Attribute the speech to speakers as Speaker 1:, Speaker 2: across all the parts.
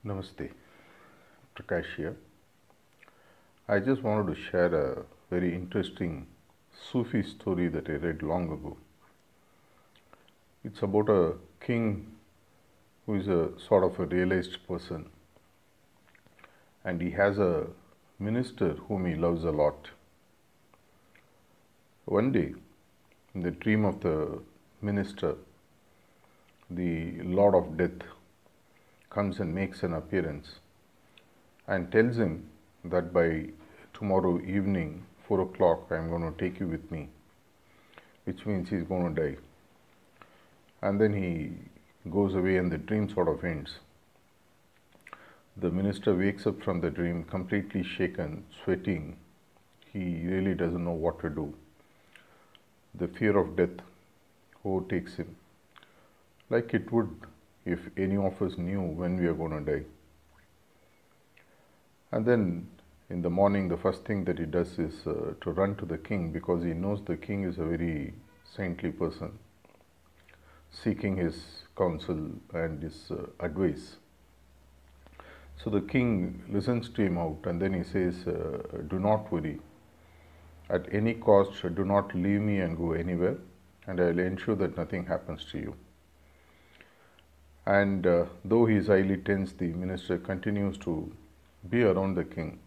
Speaker 1: Namaste, Prakash here. I just wanted to share a very interesting Sufi story that I read long ago. It's about a king who is a sort of a realized person, and he has a minister whom he loves a lot. One day, in the dream of the minister, the Lord of Death comes and makes an appearance and tells him that by tomorrow evening, 4 o'clock, I am going to take you with me, which means he's going to die. And then he goes away and the dream sort of ends. The minister wakes up from the dream completely shaken, sweating. He really doesn't know what to do. The fear of death overtakes him, like it would if any of us knew when we are going to die. And then in the morning, the first thing that he does is to run to the king, because he knows the king is a very saintly person, seeking his counsel and his advice. So the king listens to him out, and then he says, do not worry. At any cost, do not leave me and go anywhere, and I will ensure that nothing happens to you. And though he is highly tense, the minister continues to be around the king.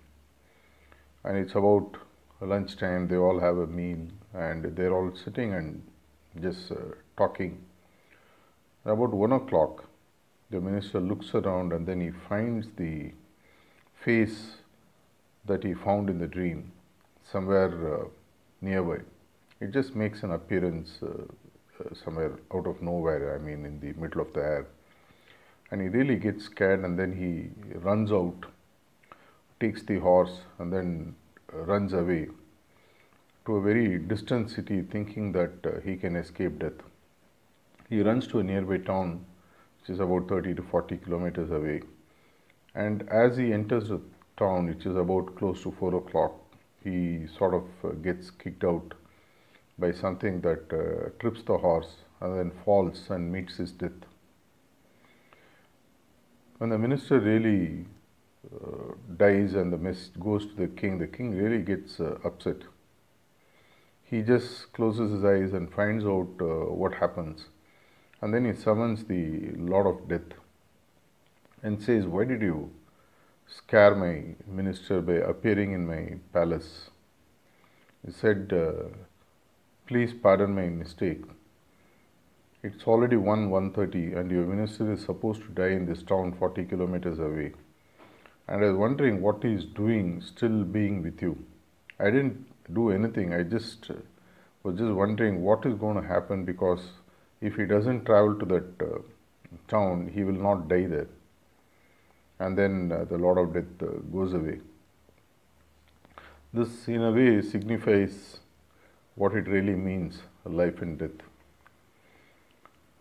Speaker 1: And it's about lunchtime, they all have a meal, and they're all sitting and just talking. About 1 o'clock, the minister looks around and then he finds the face that he found in the dream somewhere nearby. It just makes an appearance somewhere out of nowhere, in the middle of the air. And he really gets scared, and then he runs out, takes the horse, and then runs away to a very distant city, thinking that he can escape death. He runs to a nearby town, which is about 30 to 40 kilometers away. And as he enters the town, which is about close to 4 o'clock, he sort of gets kicked out by something that trips the horse and then falls and meets his death. When the minister really dies and the message goes to the king really gets upset. He just closes his eyes and finds out what happens. And then he summons the Lord of Death and says, why did you scare my minister by appearing in my palace? He said, please pardon my mistake. It's already 1:30 and your minister is supposed to die in this town 40 kilometers away. And I was wondering what he is doing still being with you. I didn't do anything. I just was just wondering what is going to happen, because if he doesn't travel to that town, he will not die there. And then the Lord of Death goes away. This in a way signifies what it really means, life and death.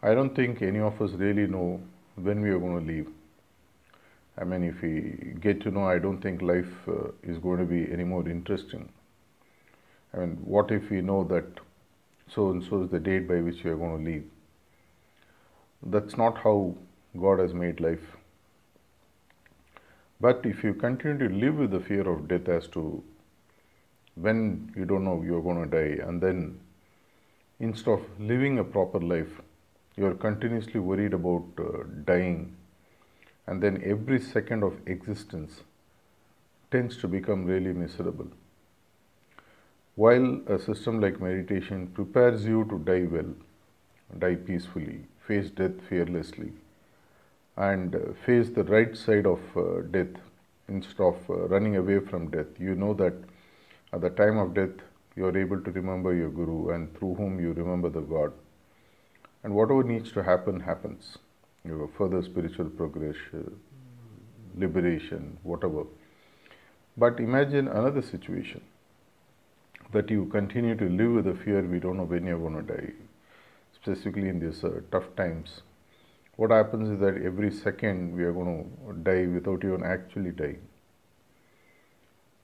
Speaker 1: I don't think any of us really know when we are going to leave. If we get to know, I don't think life is going to be any more interesting. What if we know that so and so is the date by which we are going to leave? That's not how God has made life. But if you continue to live with the fear of death as to when you don't know you're going to die, and then instead of living a proper life, you're continuously worried about dying, and then every second of existence tends to become really miserable. While a system like meditation prepares you to die well, die peacefully, face death fearlessly, and face the right side of death instead of running away from death, you know that at the time of death you are able to remember your Guru, and through whom you remember the God. And whatever needs to happen, happens. Your further spiritual progression, liberation, whatever. But imagine another situation, that you continue to live with the fear we don't know when you're going to die, specifically in these tough times. What happens is that every second we are going to die without even actually dying.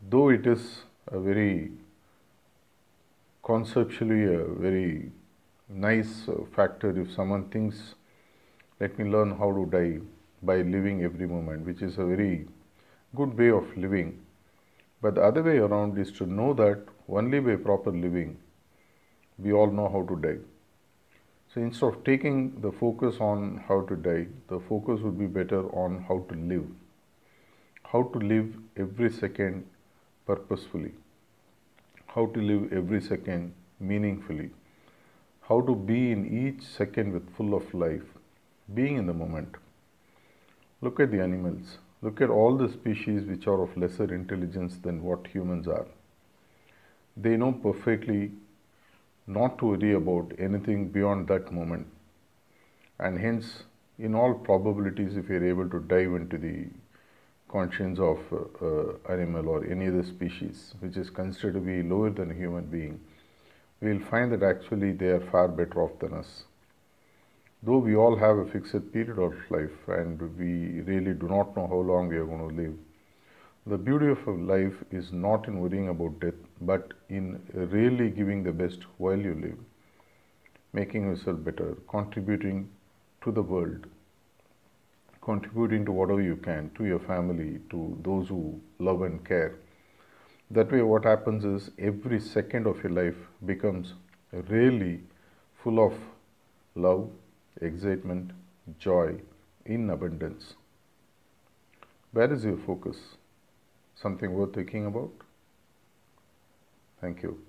Speaker 1: Though it is a very conceptually a very nice factor if someone thinks, let me learn how to die, by living every moment, which is a very good way of living. But the other way around is to know that only by proper living, we all know how to die. So instead of taking the focus on how to die, the focus would be better on how to live. How to live every second purposefully. How to live every second meaningfully. How to be in each second with full of life. Being in the moment. Look at the animals. Look at all the species which are of lesser intelligence than what humans are. They know perfectly not to worry about anything beyond that moment. And hence, in all probabilities, if you are able to dive into the conscience of animal or any other species which is considered to be lower than a human being, we will find that actually they are far better off than us. Though we all have a fixed period of life and we really do not know how long we are going to live, the beauty of life is not in worrying about death, but in really giving the best while you live, making yourself better, contributing to the world, contributing to whatever you can, to your family, to those who love and care. That way what happens is every second of your life becomes really full of love, excitement, joy, in abundance. Where is your focus? Something worth thinking about? Thank you.